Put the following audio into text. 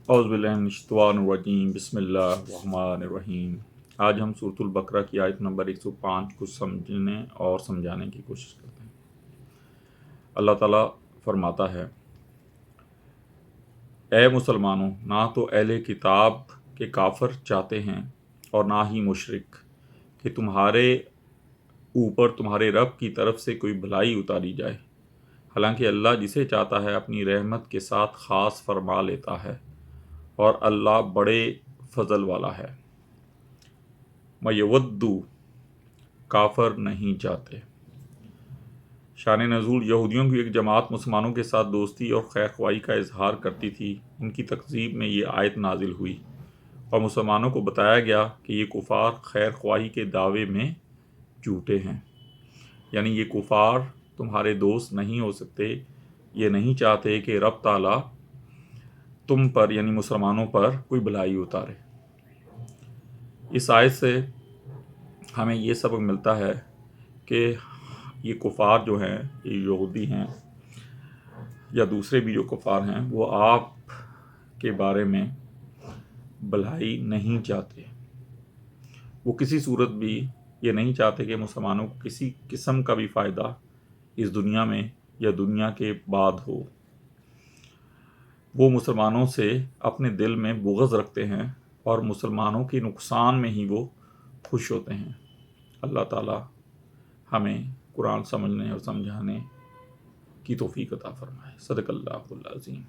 اعوذ باللہ من الشیطان الرجیم، بسم اللہ الرحمن الرحیم۔ آج ہم سورۃ البقرہ کی آیت نمبر 105 کو سمجھنے اور سمجھانے کی کوشش کرتے ہیں۔ اللہ تعالیٰ فرماتا ہے، اے مسلمانوں، نہ تو اہل کتاب کے کافر چاہتے ہیں اور نہ ہی مشرک کہ تمہارے اوپر تمہارے رب کی طرف سے کوئی بھلائی اتاری جائے، حالانکہ اللہ جسے چاہتا ہے اپنی رحمت کے ساتھ خاص فرما لیتا ہے، اور اللہ بڑے فضل والا ہے۔ میودو، کافر نہیں چاہتے۔ شان نزول، یہودیوں کی ایک جماعت مسلمانوں کے ساتھ دوستی اور خیر خواہی کا اظہار کرتی تھی۔ ان کی تکذیب میں یہ آیت نازل ہوئی اور مسلمانوں کو بتایا گیا کہ یہ کفار خیر خواہی کے دعوے میں جھوٹے ہیں، یعنی یہ کفار تمہارے دوست نہیں ہو سکتے، یہ نہیں چاہتے کہ رب تعالیٰ تم پر یعنی مسلمانوں پر کوئی بھلائی اتارے۔ اس آیت سے ہمیں یہ سبق ملتا ہے کہ یہ کفار جو ہیں، یہ یہودی ہیں یا دوسرے بھی جو کفار ہیں، وہ آپ کے بارے میں بھلائی نہیں چاہتے۔ وہ کسی صورت بھی یہ نہیں چاہتے کہ مسلمانوں کو کسی قسم کا بھی فائدہ اس دنیا میں یا دنیا کے بعد ہو۔ وہ مسلمانوں سے اپنے دل میں بغض رکھتے ہیں اور مسلمانوں کے نقصان میں ہی وہ خوش ہوتے ہیں۔ اللہ تعالی ہمیں قرآن سمجھنے اور سمجھانے کی توفیق عطا فرمائے۔ صدق اللہ العظیم۔